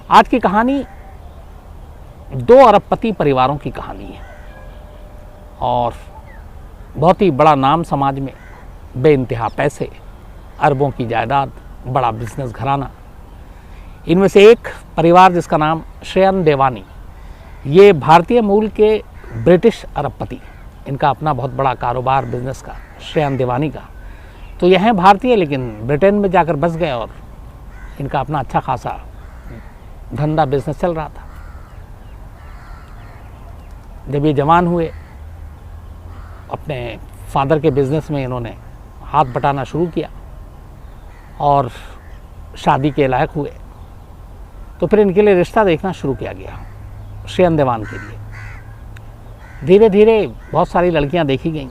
आज की कहानी दो अरबपति परिवारों की कहानी है और बहुत ही बड़ा नाम समाज में, बेइंतहा पैसे, अरबों की जायदाद, बड़ा बिजनेस घराना। इनमें से एक परिवार जिसका नाम श्रेयन देवानी, ये भारतीय मूल के ब्रिटिश अरबपति, इनका अपना बहुत बड़ा कारोबार बिजनेस का, श्रेयन देवानी का। तो यह हैं भारतीय लेकिन ब्रिटेन में जाकर बस गए और इनका अपना अच्छा खासा धंधा बिजनेस चल रहा था। जब ये जवान हुए, अपने फादर के बिजनेस में इन्होंने हाथ बटाना शुरू किया और शादी के लायक हुए, तो फिर इनके लिए रिश्ता देखना शुरू किया गया श्रेयन देवान के लिए। धीरे धीरे बहुत सारी लड़कियां देखी गईं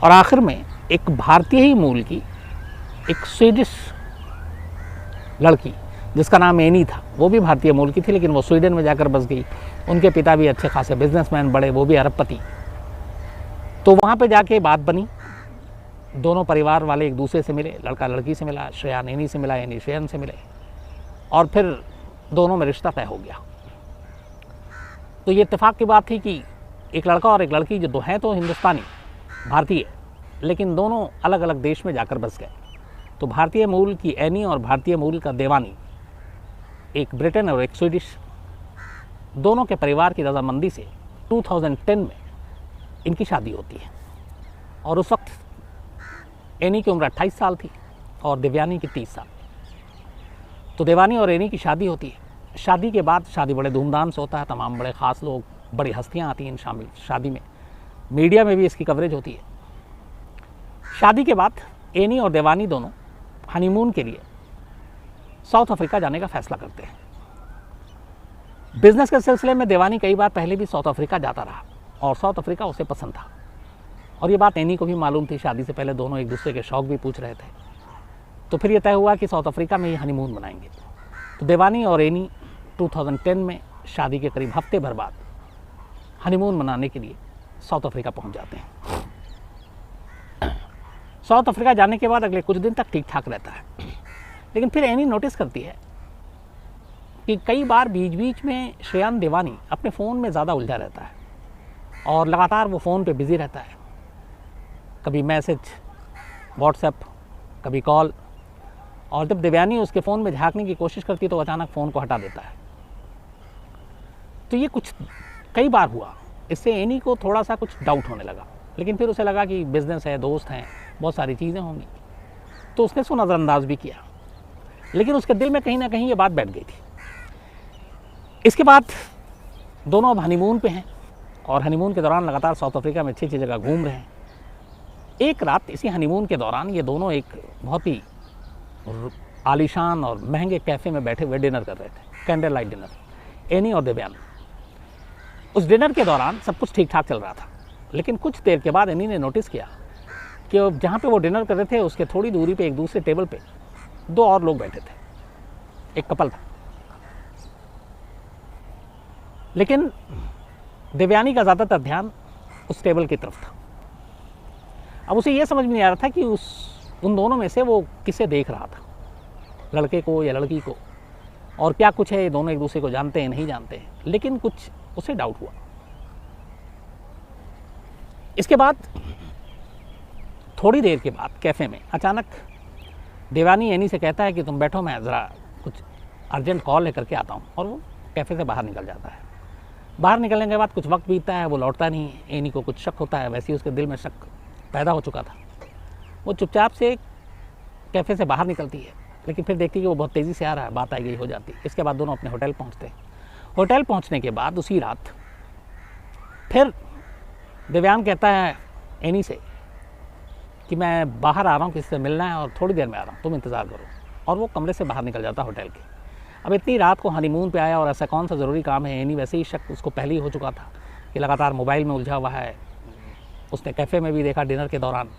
और आखिर में एक भारतीय ही मूल की एक स्वीडिश लड़की जिसका नाम एनी था, वो भी भारतीय मूल की थी लेकिन वो स्वीडन में जाकर बस गई। उनके पिता भी अच्छे खासे बिजनेसमैन, बड़े, वो भी अरबपति। तो वहाँ पे जाके बात बनी, दोनों परिवार वाले एक दूसरे से मिले, लड़का लड़की से मिला, श्रेयान एनी से मिला, एनी श्रेयन से मिले और फिर दोनों में रिश्ता तय हो गया। तो ये इत्तेफाक की बात थी कि एक लड़का और एक लड़की जो दो हैं तो हिंदुस्तानी, भारतीय, लेकिन दोनों अलग अलग देश में जाकर बस गए। तो भारतीय मूल की एनी और भारतीय मूल का देवानी, एक ब्रिटेन और एक स्वीडिश, दोनों के परिवार की रजामंदी से 2010 में इनकी शादी होती है। और उस वक्त एनी की उम्र 28 साल थी और देवयानी की 30 साल। तो देवानी और एनी की शादी होती है। शादी के बाद, शादी बड़े धूमधाम से होता है, तमाम बड़े ख़ास लोग, बड़ी हस्तियां आती हैं शामिल शादी में, मीडिया में भी इसकी कवरेज होती है। शादी के बाद एनी और देवानी दोनों हनीमून के लिए साउथ अफ्रीका जाने का फैसला करते हैं। बिजनेस के सिलसिले में देवानी कई बार पहले भी साउथ अफ्रीका जाता रहा और साउथ अफ्रीका उसे पसंद था और ये बात एनी को भी मालूम थी। शादी से पहले दोनों एक दूसरे के शौक भी पूछ रहे थे। तो फिर ये तय हुआ कि साउथ अफ्रीका में ही हनीमून मनाएंगे। तो देवानी और एनी 2010 में शादी के करीब हफ्ते भर बाद हनीमून मनाने के लिए साउथ अफ्रीका पहुंच जाते हैं। साउथ अफ्रीका जाने के बाद अगले कुछ दिन तक ठीक ठाक रहता है, लेकिन फिर एनी नोटिस करती है कि कई बार बीच बीच में श्रेयन देवानी अपने फ़ोन में ज़्यादा उलझा रहता है और लगातार वो फ़ोन पे बिज़ी रहता है। कभी मैसेज, व्हाट्सएप, कभी कॉल, और जब देवयानी उसके फ़ोन में झांकने की कोशिश करती है तो अचानक फ़ोन को हटा देता है। तो ये कुछ कई बार हुआ। इससे एनी को थोड़ा सा कुछ डाउट होने लगा, लेकिन फिर उसे लगा कि बिज़नेस है, दोस्त हैं, बहुत सारी चीज़ें होंगी, तो उसने उसको नज़रअंदाज भी किया। लेकिन उसके दिल में कहीं ना कहीं ये बात बैठ गई थी। इसके बाद दोनों अब हनीमून पे हैं और हनीमून के दौरान लगातार साउथ अफ्रीका में अच्छी अच्छी जगह घूम रहे हैं। एक रात इसी हनीमून के दौरान ये दोनों एक बहुत ही आलीशान और महंगे कैफ़े में बैठे हुए डिनर कर रहे थे, कैंडल लाइट डिनर, एनी और देवयानी। उस डिनर के दौरान सब कुछ ठीक ठाक चल रहा था, लेकिन कुछ देर के बाद एनी ने नोटिस किया कि जहाँ पे वो डिनर कर रहे थे उसके थोड़ी दूरी पे एक दूसरे टेबल पे दो और लोग बैठे थे, एक कपल था। लेकिन देवयानी का ज़्यादातर ध्यान उस टेबल की तरफ था। अब उसे ये समझ में नहीं आ रहा था कि उन दोनों में से वो किसे देख रहा था, लड़के को या लड़की को, और क्या कुछ है, दोनों एक दूसरे को जानते हैं नहीं जानते हैं, लेकिन कुछ उसे डाउट हुआ। इसके बाद थोड़ी देर के बाद कैफ़े में अचानक देवयानी एनी से कहता है कि तुम बैठो, मैं ज़रा कुछ अर्जेंट कॉल लेकर के आता हूँ, और वो कैफ़े से बाहर निकल जाता है। बाहर निकलने के बाद कुछ वक्त बीतता है, वो लौटता नहीं है। एनी को कुछ शक होता है, वैसे ही उसके दिल में शक पैदा हो चुका था। वो चुपचाप से कैफ़े से बाहर निकलती है, लेकिन फिर देखती है कि वो बहुत तेज़ी से आ रहा है, बात आई गई हो जाती है। इसके बाद दोनों अपने होटल पहुँचते हैं। होटल पहुँचने के बाद उसी रात फिर देवयान कहता है एनी से कि मैं बाहर आ रहा हूँ, किसी से मिलना है और थोड़ी देर में आ रहा हूँ, तुम इंतज़ार करो। और वो कमरे से बाहर निकल जाता होटल के। अब इतनी रात को हनीमून पे आया और ऐसा कौन सा ज़रूरी काम है, एनी वैसे ही शक उसको पहले ही हो चुका था कि लगातार मोबाइल में उलझा हुआ है। उसने कैफ़े में भी देखा डिनर के दौरान।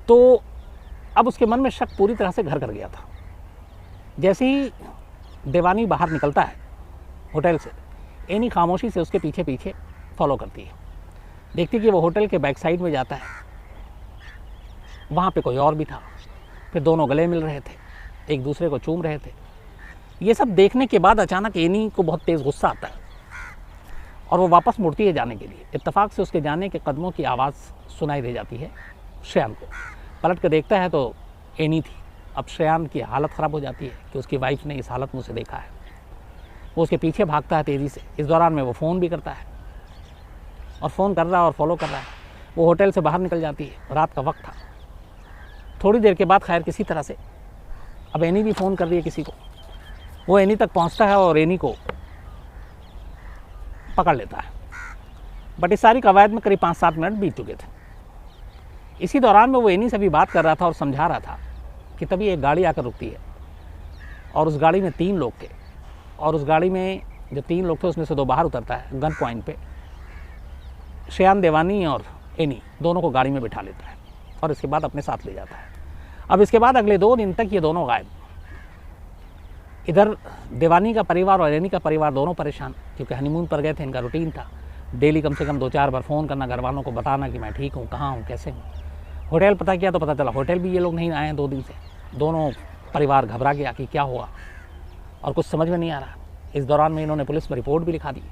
तो अब उसके मन में शक पूरी तरह से घर कर गया था। जैसे ही देवानी बाहर निकलता है होटल से, एनी खामोशी से उसके पीछे पीछे फॉलो करती है। देखती कि वो होटल के बैक साइड में जाता है, वहाँ पे कोई और भी था। फिर दोनों गले मिल रहे थे, एक दूसरे को चूम रहे थे। ये सब देखने के बाद अचानक एनी को बहुत तेज़ गुस्सा आता है और वो वापस मुड़ती है जाने के लिए। इत्तेफाक से उसके जाने के कदमों की आवाज़ सुनाई दे जाती है श्रेयान को। पलट कर देखता है तो एनी थी। अब श्रेयान की हालत ख़राब हो जाती है कि उसकी वाइफ ने इस हालत में उसे देखा है। वो उसके पीछे भागता है तेज़ी से। इस दौरान में वो फ़ोन भी करता है और फ़ोन कर रहा है और फॉलो कर रहा है। वो होटल से बाहर निकल जाती है, रात का वक्त था। थोड़ी देर के बाद खैर किसी तरह से अब एनी भी फ़ोन कर रही है किसी को। वो एनी तक पहुंचता है और एनी को पकड़ लेता है। बट इस सारी कवायद में करीब 5-7 मिनट बीत चुके थे। इसी दौरान में वो एनी से भी बात कर रहा था और समझा रहा था कि तभी एक गाड़ी आकर रुकती है और उस गाड़ी में 3 लोग थे और उस गाड़ी में जो 3 लोग थे उसमें से 2 बाहर उतरता है। गन पॉइंट पे श्रेयान देवानी और एनी दोनों को गाड़ी में बिठा लेता है और इसके बाद अपने साथ ले जाता है। अब इसके बाद अगले 2 दिन तक ये दोनों गायब। इधर देवानी का परिवार और एनी का परिवार दोनों परेशान, क्योंकि हनीमून पर गए थे। इनका रूटीन था डेली कम से कम 2-4 बार फ़ोन करना, घर वालों को बताना कि मैं ठीक हूँ, कहाँ हूँ, कैसे हूँ। होटल पता किया तो पता चला होटल भी ये लोग नहीं आए हैं 2 दिन से। दोनों परिवार घबरा गया कि क्या हुआ और कुछ समझ में नहीं आ रहा। इस दौरान में इन्होंने पुलिस में रिपोर्ट भी लिखा दी।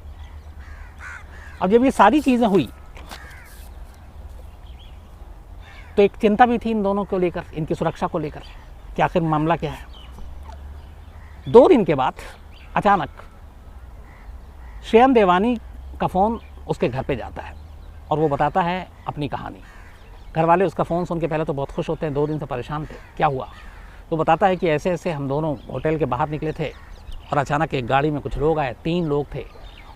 अब जब ये सारी चीज़ें हुई तो एक चिंता भी थी इन दोनों को लेकर, इनकी सुरक्षा को लेकर कि आखिर मामला क्या है। 2 दिन के बाद अचानक श्रेयान देवानी का फ़ोन उसके घर पे जाता है और वो बताता है अपनी कहानी। घर वाले उसका फ़ोन सुन के पहले तो बहुत खुश होते हैं, 2 दिन से परेशान थे, क्या हुआ। तो बताता है कि ऐसे ऐसे हम दोनों होटल के बाहर निकले थे और अचानक एक गाड़ी में कुछ लोग आए, 3 लोग थे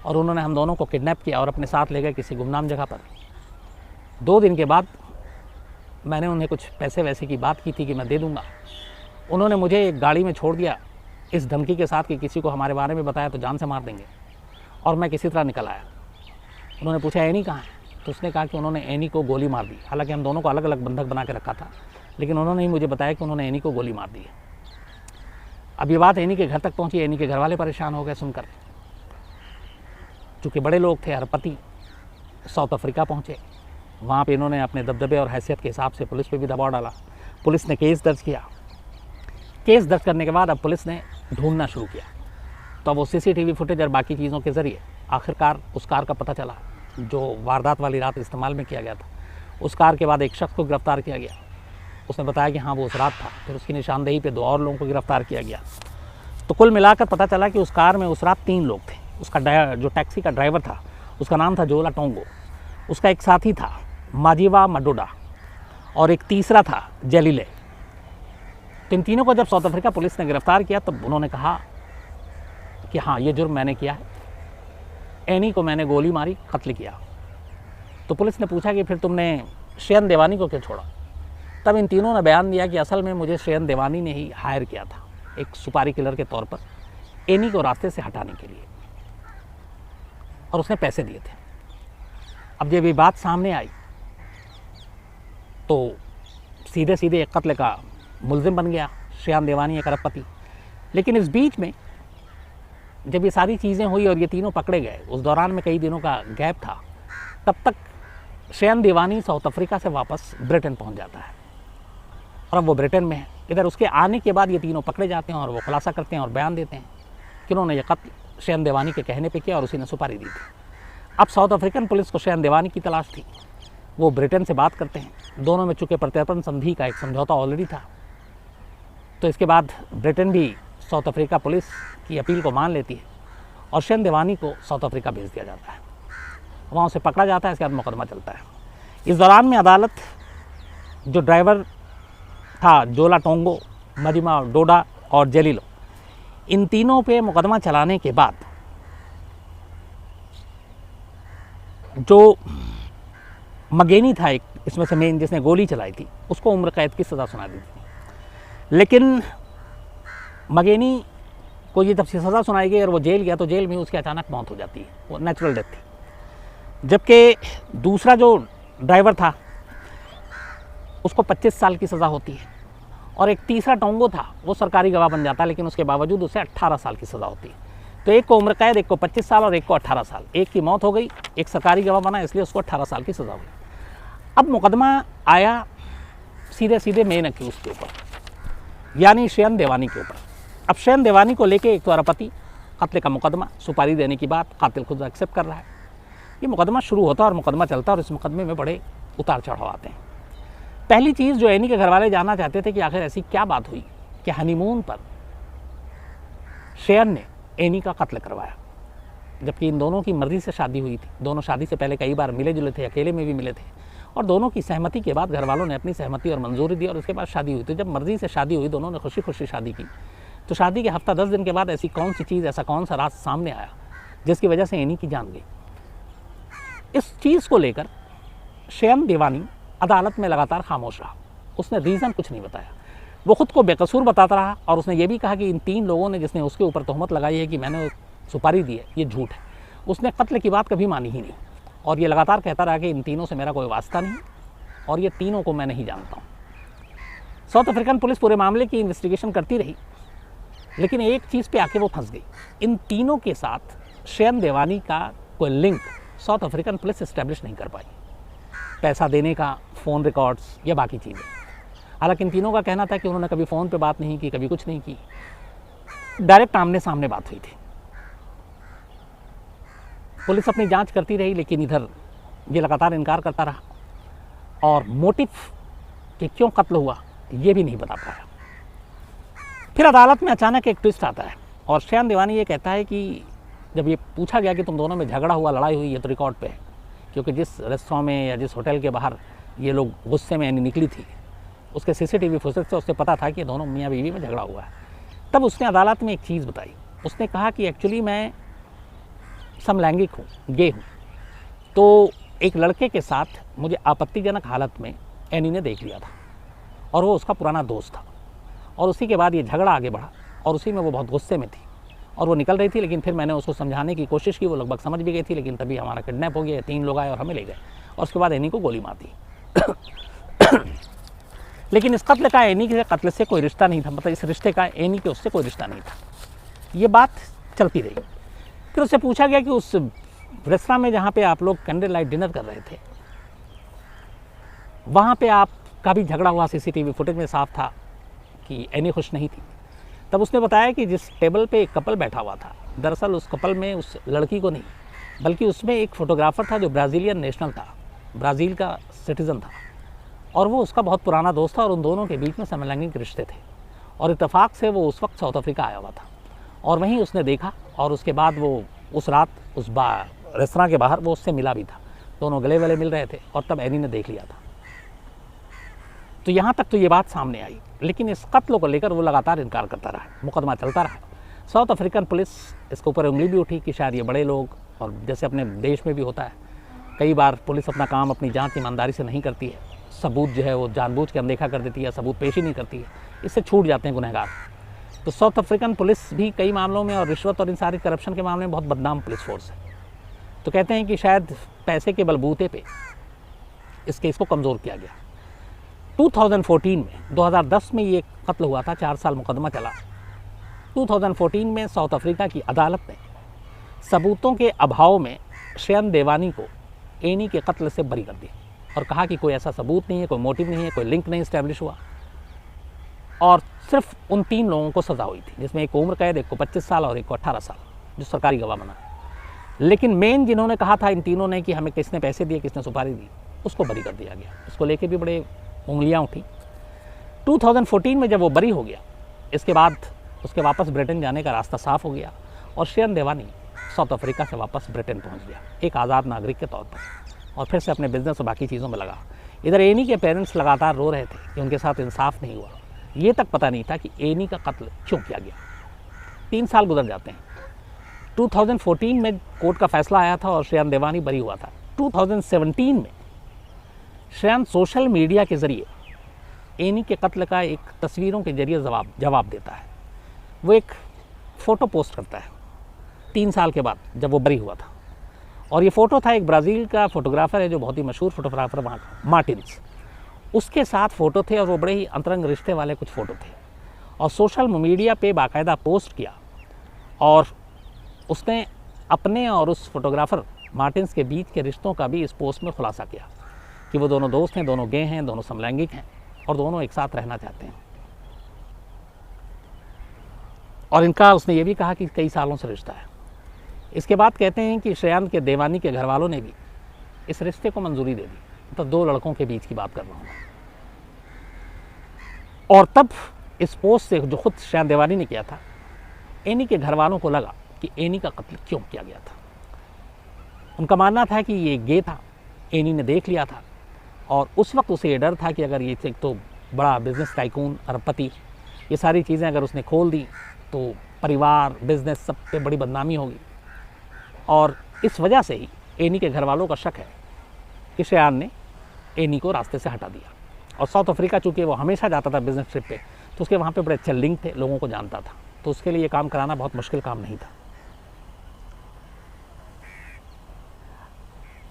और उन्होंने हम दोनों को किडनैप किया और अपने साथ ले गए किसी गुमनाम जगह पर। 2 दिन के बाद मैंने उन्हें कुछ पैसे वैसे की बात की थी कि मैं दे दूँगा। उन्होंने मुझे एक गाड़ी में छोड़ दिया इस धमकी के साथ कि किसी को हमारे बारे में बताया तो जान से मार देंगे, और मैं किसी तरह निकल आया। उन्होंने पूछा एनी कहाँ है, तो उसने कहा कि उन्होंने एनी को गोली मार दी। हालांकि हम दोनों को अलग अलग बंधक बना के रखा था, लेकिन उन्होंने ही मुझे बताया कि उन्होंने एनी को गोली मार दी है। अब ये बात एनी के घर तक पहुंची। एनी के घर वाले परेशान हो गए सुनकर, चूँकि बड़े लोग थे, अरबपति। साउथ अफ्रीका पहुँचे, वहाँ पे इन्होंने अपने दबदबे और हैसियत के हिसाब से पुलिस पे भी दबाव डाला। पुलिस ने केस दर्ज किया। केस दर्ज करने के बाद अब पुलिस ने ढूंढना शुरू किया। तो अब वो CCTV फुटेज और बाकी चीज़ों के ज़रिए आखिरकार उस कार का पता चला जो वारदात वाली रात इस्तेमाल में किया गया था। उस कार के बाद एक शख्स को गिरफ्तार किया गया। उसने बताया कि हाँ वो उस रात था। फिर उसकी निशानदेही पे 2 और लोगों को गिरफ्तार किया गया। तो कुल मिलाकर पता चला कि उस कार में उस रात 3 लोग थे। उसका जो टैक्सी का ड्राइवर था उसका नाम था जोला टोंगो। उसका एक साथी था माजीवा मडोडा और एक तीसरा था जेलिले। तो इन तीनों को जब साउथ अफ्रीका पुलिस ने गिरफ्तार किया तब उन्होंने कहा कि हाँ ये जुर्म मैंने किया है, एनी को मैंने गोली मारी, कत्ल किया। तो पुलिस ने पूछा कि फिर तुमने श्रेयान देवानी को क्यों छोड़ा। तब इन तीनों ने बयान दिया कि असल में मुझे श्रेयान देवानी ने ही हायर किया था एक सुपारी किलर के तौर पर एनी को रास्ते से हटाने के लिए, और उसने पैसे दिए थे। अब जब ये बात सामने आई तो सीधे सीधे एक कत्ल का मुलजिम बन गया श्रेयान देवानी, एक अरबपति। लेकिन इस बीच में जब ये सारी चीज़ें हुई और ये तीनों पकड़े गए, उस दौरान में कई दिनों का गैप था। तब तक श्रेयान देवानी साउथ अफ्रीका से वापस ब्रिटेन पहुंच जाता है और अब वो ब्रिटेन में है। इधर उसके आने के बाद ये तीनों पकड़े जाते हैं और वो खुलासा करते हैं और बयान देते हैं कि उन्होंने ये कत्ल श्रेयान देवानी के कहने पे किया और उसी ने सुपारी दी थी। अब साउथ अफ्रीकन पुलिस को श्रेयान देवानी की तलाश थी। वो ब्रिटेन से बात करते हैं। दोनों में चूँकि प्रत्यर्पण संधि का एक समझौता ऑलरेडी था, तो इसके बाद ब्रिटेन भी साउथ अफ्रीका पुलिस की अपील को मान लेती है और श्रेयान देवानी को साउथ अफ्रीका भेज दिया जाता है। वहाँ उसे पकड़ा जाता है। इसके बाद मुकदमा चलता है। इस दौरान में अदालत जो ड्राइवर था जोला टोंगो, मजिमा डोडा और जेलिलो, इन तीनों पे मुकदमा चलाने के बाद जो मगेनी था एक इसमें से मेन जिसने गोली चलाई थी, उसको उम्र कैद की सज़ा सुना दी थी। लेकिन मगेनी को ये जब सज़ा सुनाई गई और वो जेल गया तो जेल में उसकी अचानक मौत हो जाती है, वो नेचुरल डेथ थी। जबकि दूसरा जो ड्राइवर था उसको 25 साल की सज़ा होती है और एक तीसरा टोंगो था वो सरकारी गवाह बन जाता है, लेकिन उसके बावजूद उसे 18 साल की सज़ा होती है। तो एक को उम्र कैद, एक को 25 साल और एक को 18 साल। एक की मौत हो गई, एक सरकारी गवाह बना, इसलिए उसको 18 साल की सज़ा हुई। अब मुकदमा आया सीधे सीधे मेन अक्यूज़ के ऊपर, यानी श्रेयान देवानी के ऊपर। अब शयन देवानी को लेके एक तो अरबपति, कत्ल का मुकदमा, सुपारी देने की बात, कातिल खुद एक्सेप्ट कर रहा है। ये मुकदमा शुरू होता है और मुकदमा चलता है और इस मुकदमे में बड़े उतार चढ़ाव आते हैं। पहली चीज़ जो एनी के घर वाले जानना चाहते थे कि आखिर ऐसी क्या बात हुई कि हनीमून पर शयन ने एनी का कत्ल करवाया, जबकि इन दोनों की मर्जी से शादी हुई थी। दोनों शादी से पहले कई बार मिले जुले थे, अकेले में भी मिले थे, और दोनों की सहमति के बाद घर वालों ने अपनी सहमति और मंजूरी दी और उसके बाद शादी हुई। तो जब मर्जी से शादी हुई, दोनों ने खुशी खुशी शादी की, तो शादी के हफ्ता 10 दिन के बाद ऐसी कौन सी चीज़, ऐसा कौन सा राज सामने आया जिसकी वजह से एनी की जान गई। इस चीज़ को लेकर शयन देवानी अदालत में लगातार खामोश रहा। उसने रीज़न कुछ नहीं बताया। वो खुद को बेकसूर बताता रहा और उसने ये भी कहा कि इन 3 लोगों ने जिसने उसके ऊपर तोहमत लगाई है कि मैंने सुपारी दी है, ये झूठ है। उसने कत्ल की बात कभी मानी ही नहीं और ये लगातार कहता रहा कि इन तीनों से मेरा कोई वास्ता नहीं और ये तीनों को मैं नहीं जानता हूँ। साउथ अफ्रीकन पुलिस पूरे मामले की इन्वेस्टिगेशन करती रही, लेकिन एक चीज़ पे आके वो फंस गई। इन तीनों के साथ शयन देवानी का कोई link south African police establish नहीं कर पाई, पैसा देने का, फ़ोन रिकॉर्ड्स या बाकी चीज़ें। हालांकि इन तीनों का कहना था कि उन्होंने कभी फ़ोन पे बात नहीं की, कभी कुछ नहीं की, डायरेक्ट आमने सामने बात हुई थी। पुलिस अपनी जांच करती रही, लेकिन इधर ये लगातार इनकार करता रहा और मोटिव कि क्यों कत्ल हुआ ये भी नहीं बता पाया। फिर अदालत में अचानक एक ट्विस्ट आता है और शयन देवानी ये कहता है कि जब ये पूछा गया कि तुम दोनों में झगड़ा हुआ, लड़ाई हुई, ये तो रिकॉर्ड पे है, क्योंकि जिस रेस्टोरेंट में या जिस होटल के बाहर ये लोग गुस्से में निकली थी, उसके सीसीटीवी फुटेज से उससे पता था कि दोनों मियाँ बीवी में झगड़ा हुआ है। तब उसने अदालत में एक चीज़ बताई। उसने कहा कि एक्चुअली मैं समलैंगिक हूँ, गे हूँ, तो एक लड़के के साथ मुझे आपत्तिजनक हालत में एनी ने देख लिया था और वो उसका पुराना दोस्त था और उसी के बाद ये झगड़ा आगे बढ़ा और उसी में वो बहुत गुस्से में थी और वो निकल रही थी। लेकिन फिर मैंने उसको समझाने की कोशिश की, वो लगभग समझ भी गई थी, लेकिन तभी हमारा किडनैप हो गया, 3 लोग आए और हमें ले गए और उसके बाद एनी को गोली मार दी। लेकिन इस कत्ल का एनी के कत्ल से कोई रिश्ता नहीं था, मतलब इस रिश्ते का एनी के उससे कोई रिश्ता नहीं था। ये बात चलती रही। फिर उससे पूछा गया कि उस रेस्तरां में जहाँ पे आप लोग कैंडल लाइट डिनर कर रहे थे, वहाँ पे आपका भी झगड़ा हुआ, सीसीटीवी फुटेज में साफ था कि एनी खुश नहीं थी। तब उसने बताया कि जिस टेबल पे एक कपल बैठा हुआ था, दरअसल उस कपल में उस लड़की को नहीं, बल्कि उसमें एक फोटोग्राफर था जो ब्राज़ीलियन नेशनल था, ब्राज़ील का सिटीज़न था और वो उसका बहुत पुराना दोस्त था और उन दोनों के बीच में समलैंगिक रिश्ते थे और इत्तेफाक से वो उस वक्त साउथ अफ्रीका आया हुआ था और वहीं उसने देखा और उसके बाद वो उस रात उस रेस्तरां के बाहर वो उससे मिला भी था। दोनों गले वले मिल रहे थे और तब एनी ने देख लिया था। तो यहाँ तक तो ये बात सामने आई, लेकिन इस कत्ल को लेकर वो लगातार इनकार करता रहा, मुकदमा चलता रहा। साउथ अफ्रीकन पुलिस इसके ऊपर उंगली भी उठी कि शायद ये बड़े लोग, और जैसे अपने देश में भी होता है कई बार पुलिस अपना काम, अपनी जांच ईमानदारी से नहीं करती है, सबूत जो है वो जानबूझ के अनदेखा कर देती है, सबूत पेश ही नहीं करती है, इससे छूट जाते हैं गुनहगार। तो साउथ अफ्रीकन पुलिस भी कई मामलों में और रिश्वत और इन सारी करप्शन के मामले में बहुत बदनाम पुलिस फोर्स है। तो कहते हैं कि शायद पैसे के बलबूते पे इस केस को कमज़ोर किया गया। 2014 में 2010 में ये कत्ल हुआ था, 4 साल मुकदमा चला। 2014 में साउथ अफ्रीका की अदालत ने सबूतों के अभाव में शयन देवानी को एनी के कत्ल से बरी कर दिया और कहा कि कोई ऐसा सबूत नहीं है, कोई मोटिव नहीं है, कोई लिंक नहीं इस्टेब्लिश हुआ और सिर्फ उन 3 लोगों को सज़ा हुई थी, जिसमें एक उम्र कैद, एक को 25 साल और एक को 18 साल, जो सरकारी गवाह बना। लेकिन मेन जिन्होंने कहा था इन तीनों ने कि हमें किसने पैसे दिए, किसने सुपारी दी, उसको बरी कर दिया गया। उसको लेके भी बड़े उंगलियां उठी। 2014 में जब वो बरी हो गया, इसके बाद उसके वापस ब्रिटेन जाने का रास्ता साफ हो गया और शयन देवानी साउथ अफ्रीका से वापस ब्रिटेन पहुंच गया एक आज़ाद नागरिक के तौर पर और फिर से अपने बिजनेस और बाकी चीज़ों में लगा। इधर एनी के पेरेंट्स लगातार रो रहे थे कि उनके साथ इंसाफ नहीं हुआ। ये तक पता नहीं था कि एनी का कत्ल क्यों किया गया। 3 साल गुजर जाते हैं। 2014 में कोर्ट का फैसला आया था और शयन देवानी बरी हुआ था। 2017 में शयन सोशल मीडिया के ज़रिए एनी के कत्ल का एक तस्वीरों के जरिए जवाब देता है। वो एक फ़ोटो पोस्ट करता है 3 साल के बाद जब वो बरी हुआ था और ये फ़ोटो था एक ब्राज़ील का फोटोग्राफ़र है जो बहुत ही मशहूर फोटोग्राफ़र वहाँ का, मार्टिन्स, उसके साथ फ़ोटो थे और वो बड़े ही अंतरंग रिश्ते वाले कुछ फ़ोटो थे और सोशल मीडिया पे बाकायदा पोस्ट किया और उसने अपने और उस फोटोग्राफ़र मार्टिन्स के बीच के रिश्तों का भी इस पोस्ट में खुलासा किया कि वो दोनों दोस्त हैं, दोनों गे हैं, दोनों समलैंगिक हैं और दोनों एक साथ रहना चाहते हैं। और इनका उसने ये भी कहा कि कई सालों से रिश्ता है। इसके बाद कहते हैं कि श्रेयांश के देवानी के घर वालों ने भी इस रिश्ते को मंजूरी दे दी। तो दो लड़कों के बीच की बात कर रहा हूँ। और तब इस पोस्ट से जो खुद श्रेयांश देवानी ने किया था, एनी के घर वालों को लगा कि एनी का कत्ल क्यों किया गया था। उनका मानना था कि ये गे था, एनी ने देख लिया था और उस वक्त उसे ये डर था कि अगर ये एक तो बड़ा बिजनेस टाइकून, अरबपति, ये सारी चीज़ें अगर उसने खोल दी तो परिवार, बिजनेस सब पे बड़ी बदनामी होगी। और इस वजह से ही एनी के घर वालों का शक है कि श्रेयांश ने एनी को रास्ते से हटा दिया। और साउथ अफ्रीका चूँकि वो हमेशा जाता था बिजनेस ट्रिप पे, तो उसके वहाँ पे बड़े अच्छे लिंक थे, लोगों को जानता था, तो उसके लिए ये काम कराना बहुत मुश्किल काम नहीं था।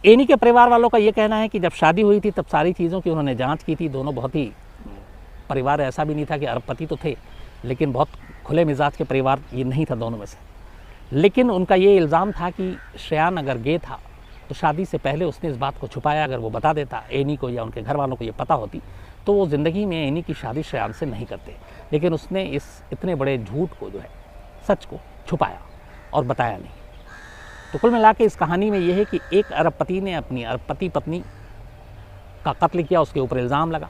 एनी के परिवार वालों का ये कहना है कि जब शादी हुई थी तब सारी चीज़ों की उन्होंने जांच की थी। दोनों बहुत ही, परिवार ऐसा भी नहीं था कि अरबपति तो थे, लेकिन बहुत खुले मिजाज के परिवार ये नहीं था दोनों में से। लेकिन उनका ये इल्ज़ाम था कि श्रेयांश अगर गे था तो शादी से पहले उसने इस बात को छुपाया। अगर वो बता देता एनी को या उनके घर वालों को ये पता होती तो वो ज़िंदगी में एनी की शादी श्रेयांश से नहीं करते। लेकिन उसने इस इतने बड़े झूठ को जो है, सच को छुपाया और बताया नहीं। तो कुल मिला के इस कहानी में ये है कि एक अरबपति ने अपनी अरबपति पत्नी का कत्ल किया, उसके ऊपर इल्ज़ाम लगा,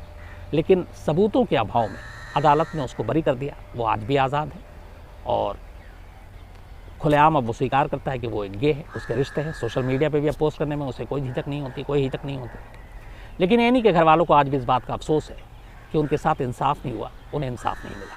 लेकिन सबूतों के अभाव में अदालत ने उसको बरी कर दिया। वो आज भी आज़ाद है और खुलेआम अब वो स्वीकार करता है कि वो एक गे है, उसके रिश्ते हैं। सोशल मीडिया पे भी अब पोस्ट करने में उसे कोई झिझक नहीं होती, कोई हिचक नहीं होती। लेकिन एनी के घर वालों को आज भी इस बात का अफसोस है कि उनके साथ इंसाफ नहीं हुआ, उन्हें इंसाफ नहीं मिला।